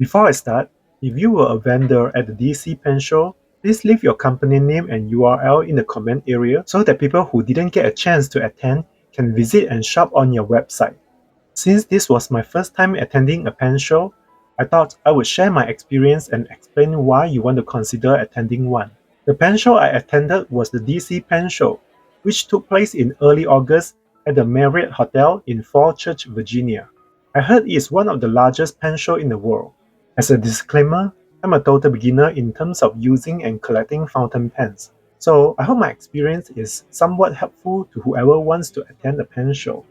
Before I start, if you were a vendor at the DC Pen Show, please leave your company name and URL in the comment area so that people who didn't get a chance to attend can visit and shop on your website. Since this was my first time attending a pen show, I thought I would share my experience and explain why you want to consider attending one. The pen show I attended was the DC Pen Show, which took place in early August at the Marriott Hotel in Falls Church, Virginia. I heard it is one of the largest pen show in the world. As a disclaimer, I'm a total beginner in terms of using and collecting fountain pens, so I hope my experience is somewhat helpful to whoever wants to attend a pen show.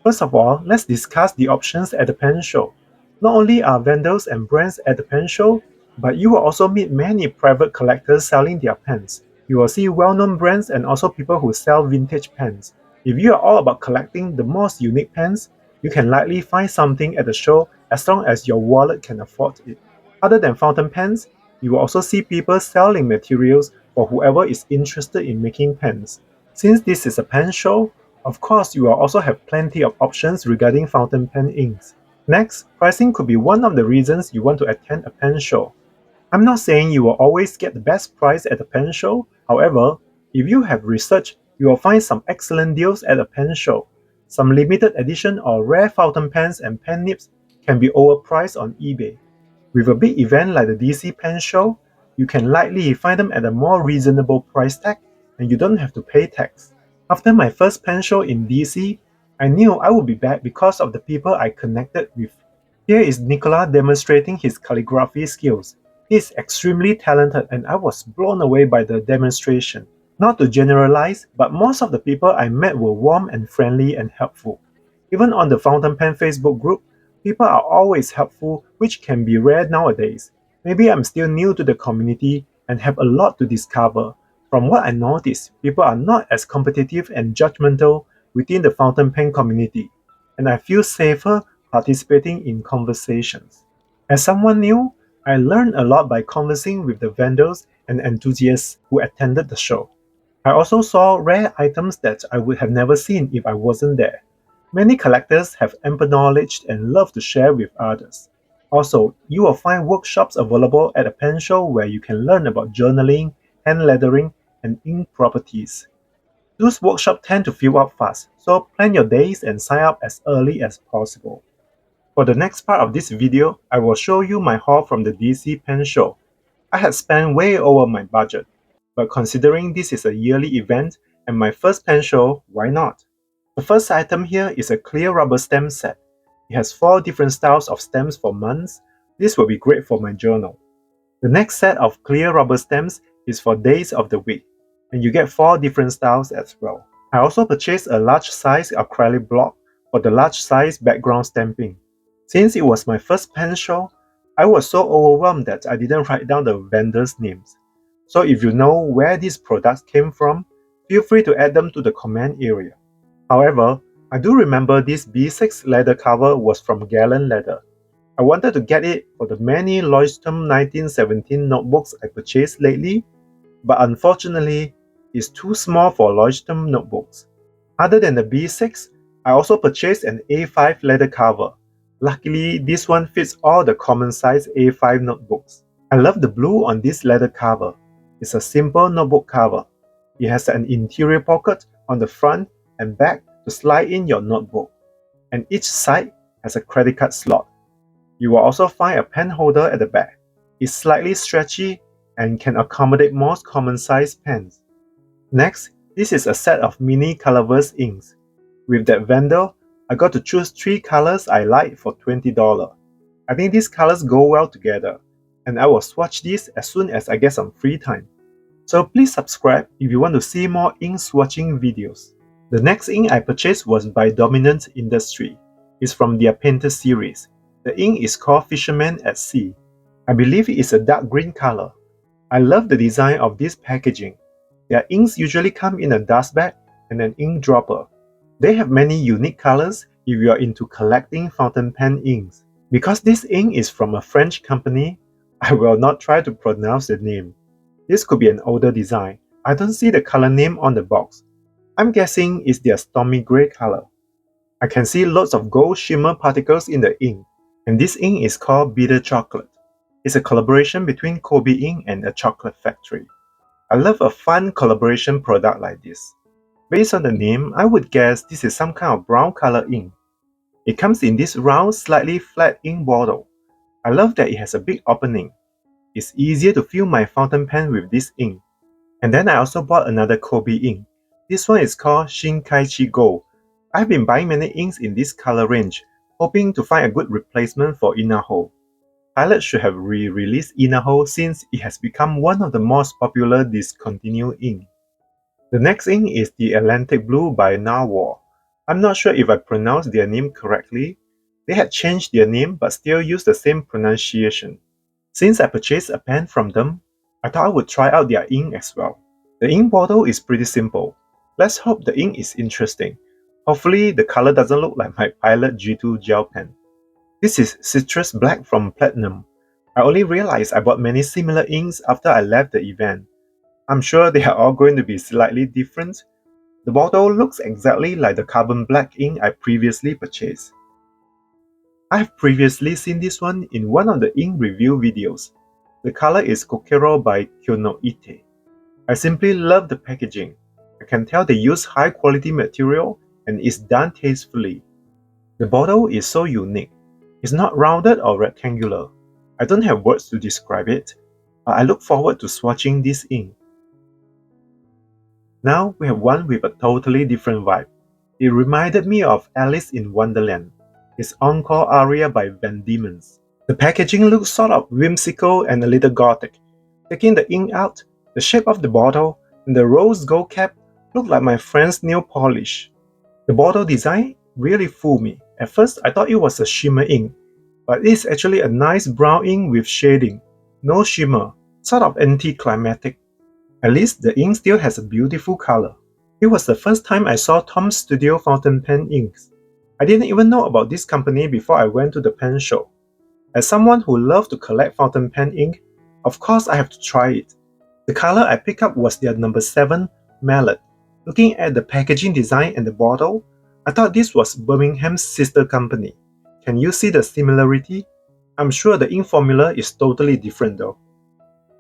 First of all, let's discuss the options at the pen show. Not only are vendors and brands at the pen show, but you will also meet many private collectors selling their pens. You will see well-known brands and also people who sell vintage pens. If you are all about collecting the most unique pens, you can likely find something at the show as long as your wallet can afford it. Other than fountain pens, you will also see people selling materials for whoever is interested in making pens. Since this is a pen show, of course, you will also have plenty of options regarding fountain pen inks. Next, pricing could be one of the reasons you want to attend a pen show. I'm not saying you will always get the best price at a pen show. However, if you have researched, you will find some excellent deals at a pen show. Some limited edition or rare fountain pens and pen nibs can be overpriced on eBay. With a big event like the DC Pen Show, you can likely find them at a more reasonable price tag and you don't have to pay tax. After my first pen show in DC, I knew I would be back because of the people I connected with. Here is Nicola demonstrating his calligraphy skills. He is extremely talented and I was blown away by the demonstration. Not to generalize, but most of the people I met were warm and friendly and helpful. Even on the Fountain Pen Facebook group, people are always helpful, which can be rare nowadays. Maybe I'm still new to the community and have a lot to discover. From what I noticed, people are not as competitive and judgmental within the fountain pen community, and I feel safer participating in conversations. As someone new, I learned a lot by conversing with the vendors and enthusiasts who attended the show. I also saw rare items that I would have never seen if I wasn't there. Many collectors have ample knowledge and love to share with others. Also, you will find workshops available at a pen show where you can learn about journaling, hand lettering, and ink properties. Those workshops tend to fill up fast, so plan your days and sign up as early as possible. For the next part of this video, I will show you my haul from the DC Pen Show. I had spent way over my budget, but considering this is a yearly event and my first pen show, why not? The first item here is a clear rubber stamp set. It has 4 different styles of stamps for months. This will be great for my journal. The next set of clear rubber stamps is for days of the week, and you get 4 different styles as well. I also purchased a large size acrylic block for the large size background stamping. Since it was my first pen show, I was so overwhelmed that I didn't write down the vendors' names. So if you know where these products came from, feel free to add them to the comment area. However, I do remember this B6 leather cover was from Gallon Leather. I wanted to get it for the many Leuchtturm 1917 notebooks I purchased lately, but unfortunately, it's too small for Leuchtturm notebooks. Other than the B6, I also purchased an A5 leather cover. Luckily, this one fits all the common size A5 notebooks. I love the blue on this leather cover. It's a simple notebook cover. It has an interior pocket on the front and back to slide in your notebook, and each side has a credit card slot. You will also find a pen holder at the back. It's slightly stretchy and can accommodate most common size pens. Next, this is a set of mini colorverse inks. With that vendor, I got to choose 3 colors I like for $20. I think these colors go well together, and I will swatch these as soon as I get some free time. So please subscribe if you want to see more ink swatching videos. The next ink I purchased was by Dominant Industry. It's from their Painter series. The ink is called Fisherman at Sea. I believe it is a dark green color. I love the design of this packaging. Their inks usually come in a dust bag and an ink dropper. They have many unique colors if you are into collecting fountain pen inks. Because this ink is from a French company, I will not try to pronounce the name. This could be an older design. I don't see the color name on the box. I'm guessing it's their stormy gray color. I can see lots of gold shimmer particles in the ink, and this ink is called Bitter Chocolate. It's a collaboration between Kobe Ink and a chocolate factory. I love a fun collaboration product like this. Based on the name, I would guess this is some kind of brown color ink. It comes in this round, slightly flat ink bottle. I love that it has a big opening. It's easier to fill my fountain pen with this ink. And then I also bought another Kobe ink. This one is called Shinkaichi Gold. I've been buying many inks in this color range, hoping to find a good replacement for Inaho. Pilot should have re-released Inaho since it has become one of the most popular discontinued ink. The next ink is the Atlantic Blue by Narwhal. I'm not sure if I pronounced their name correctly. They had changed their name but still use the same pronunciation. Since I purchased a pen from them, I thought I would try out their ink as well. The ink bottle is pretty simple. Let's hope the ink is interesting. Hopefully the color doesn't look like my Pilot G2 gel pen. This is Citrus Black from Platinum. I only realized I bought many similar inks after I left the event. I'm sure they are all going to be slightly different. The bottle looks exactly like the carbon black ink I previously purchased. I have previously seen this one in one of the ink review videos. The color is Kokero by Kyonoite. I simply love the packaging. I can tell they use high quality material and it's done tastefully. The bottle is so unique. It's not rounded or rectangular. I don't have words to describe it, but I look forward to swatching this ink. Now we have one with a totally different vibe. It reminded me of Alice in Wonderland. It's Encore Aria by Van Diemen's. The packaging looks sort of whimsical and a little gothic. Taking the ink out, the shape of the bottle and the rose gold cap look like my friend's nail polish. The bottle design really fooled me. At first I thought it was a shimmer ink, but it's actually a nice brown ink with shading. No shimmer, sort of anticlimactic. At least the ink still has a beautiful color. It was the first time I saw Tom's Studio fountain pen inks. I didn't even know about this company before I went to the pen show. As someone who loves to collect fountain pen ink, of course I have to try it. The color I picked up was their number 7 Mallet. Looking at the packaging design and the bottle, I thought this was Birmingham's sister company. Can you see the similarity? I'm sure the ink formula is totally different though.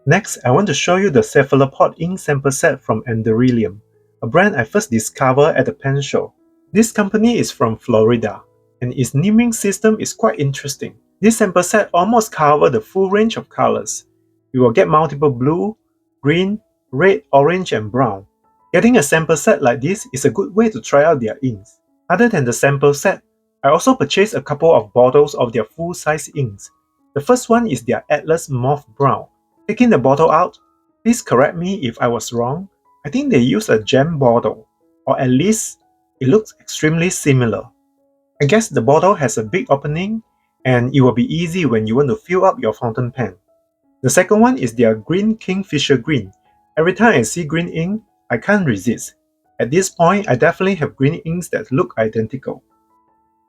Next, I want to show you the Cephalopod ink sample set from Anderilium, a brand I first discovered at the pen show. This company is from Florida, and its naming system is quite interesting. This sample set almost covers the full range of colors. You will get multiple blue, green, red, orange, and brown. Getting a sample set like this is a good way to try out their inks. Other than the sample set, I also purchased a couple of bottles of their full-size inks. The first one is their Atlas Mauve Brown. Taking the bottle out, please correct me if I was wrong. I think they used a gem bottle, or at least it looks extremely similar. I guess the bottle has a big opening and it will be easy when you want to fill up your fountain pen. The second one is their Green Kingfisher Green. Every time I see green ink, I can't resist. At this point, I definitely have green inks that look identical.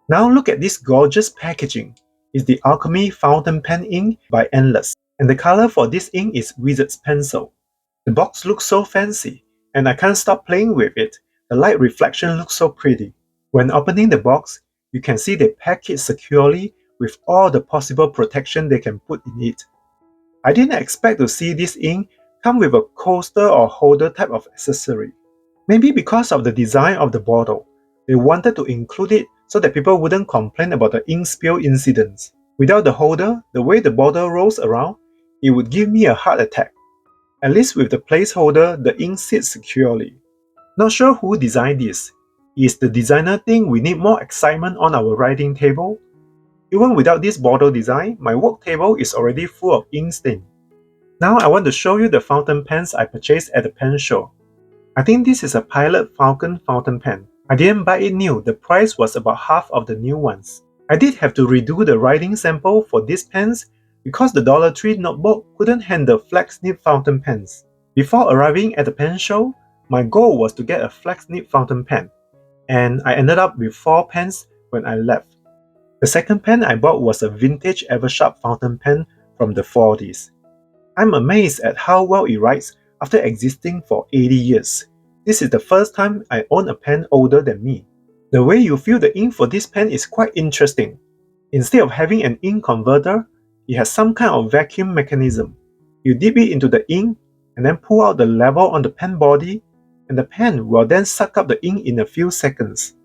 Now look at this gorgeous packaging. It's the Alchemy Fountain Pen Ink by Endless, and the color for this ink is Wizard's Pencil. The box looks so fancy, and I can't stop playing with it. The light reflection looks so pretty. When opening the box, you can see they pack it securely with all the possible protection they can put in it. I didn't expect to see this ink come with a coaster or holder type of accessory. Maybe because of the design of the bottle, they wanted to include it so that people wouldn't complain about the ink spill incidents. Without the holder, the way the bottle rolls around, it would give me a heart attack. At least with the placeholder, the ink sits securely. Not sure who designed this. Is the designer think we need more excitement on our writing table? Even without this bottle design, my work table is already full of ink stain. Now I want to show you the fountain pens I purchased at the pen show. I think this is a Pilot Falcon fountain pen. I didn't buy it new, the price was about half of the new ones. I did have to redo the writing sample for these pens because the Dollar Tree notebook couldn't handle flex nib fountain pens. Before arriving at the pen show, my goal was to get a flex nib fountain pen, and I ended up with 4 pens when I left. The second pen I bought was a vintage Eversharp fountain pen from the 40s. I'm amazed at how well it writes after existing for 80 years. This is the first time I own a pen older than me. The way you fill the ink for this pen is quite interesting. Instead of having an ink converter, It has some kind of vacuum mechanism. You dip it into the ink and then pull out the level on the pen body, and the pen will then suck up the ink in a few seconds.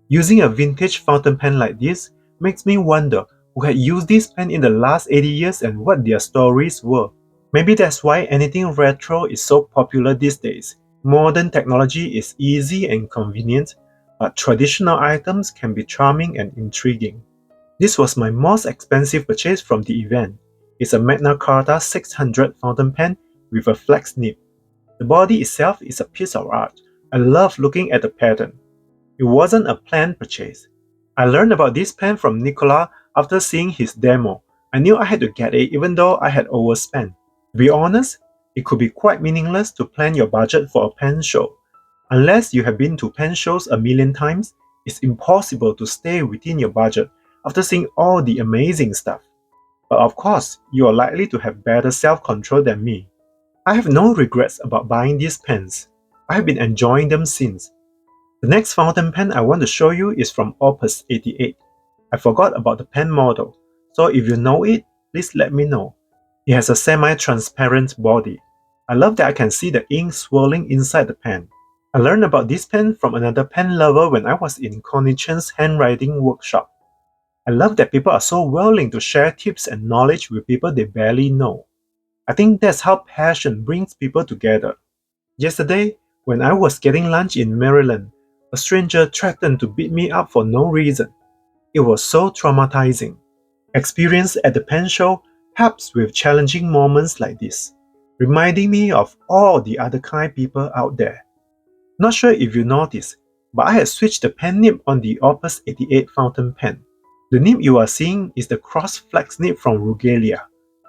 Using a vintage fountain pen like this makes me wonder who had used this pen in the last 80 years and what their stories were. Maybe that's why anything retro is so popular these days. Modern technology is easy and convenient, but traditional items can be charming and intriguing. This was my most expensive purchase from the event. It's a Magna Carta 600 fountain pen with a flex nib. The body itself is a piece of art. I love looking at the pattern. It wasn't a planned purchase. I learned about this pen from Nicola after seeing his demo. I knew I had to get it even though I had overspent. To be honest, it could be quite meaningless to plan your budget for a pen show. Unless you have been to pen shows a million times, it's impossible to stay within your budget after seeing all the amazing stuff. But of course, you are likely to have better self-control than me. I have no regrets about buying these pens. I have been enjoying them since. The next fountain pen I want to show you is from Opus 88. I forgot about the pen model, so if you know it, please let me know. It has a semi-transparent body. I love that I can see the ink swirling inside the pen. I learned about this pen from another pen lover when I was in Connie Chen's handwriting workshop. I love that people are so willing to share tips and knowledge with people they barely know. I think that's how passion brings people together. Yesterday, when I was getting lunch in Maryland, a stranger threatened to beat me up for no reason. It was so traumatizing. Experience at the pen show helps with challenging moments like this, reminding me of all the other kind people out there. Not sure if you noticed, but I had switched the pen nib on the Opus 88 fountain pen. The nib you are seeing is the cross flex nib from Rugelia.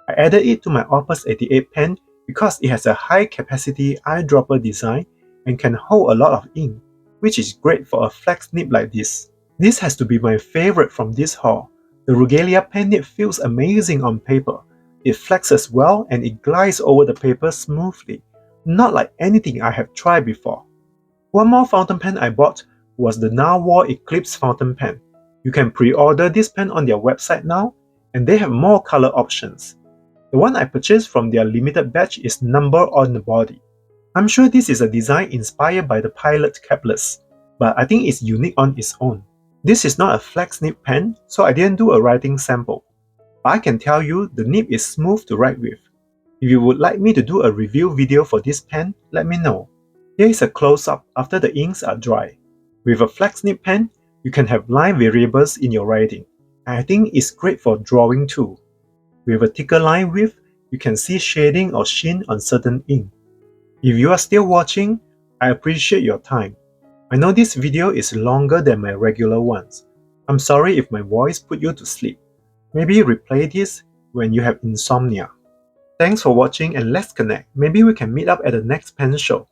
I added it to my Opus 88 pen because it has a high capacity eyedropper design and can hold a lot of ink, which is great for a flex nib like this. This has to be my favorite from this haul. The Rugelia pen nib feels amazing on paper. It flexes well and it glides over the paper smoothly, not like anything I have tried before. One more fountain pen I bought was the Narwhal Eclipse fountain pen. You can pre-order this pen on their website now, and they have more color options. The one I purchased from their limited batch is number on the body. I'm sure this is a design inspired by the Pilot capless, but I think it's unique on its own. This is not a flex nib pen, so I didn't do a writing sample. But I can tell you the nib is smooth to write with. If you would like me to do a review video for this pen, let me know. Here is a close-up after the inks are dry. With a flex nib pen, you can have line variables in your writing. I think it's great for drawing too. With a thicker line width, you can see shading or sheen on certain ink. If you are still watching, I appreciate your time. I know this video is longer than my regular ones. I'm sorry if my voice put you to sleep. Maybe replay this when you have insomnia. Thanks for watching and let's connect. Maybe we can meet up at the next pen show.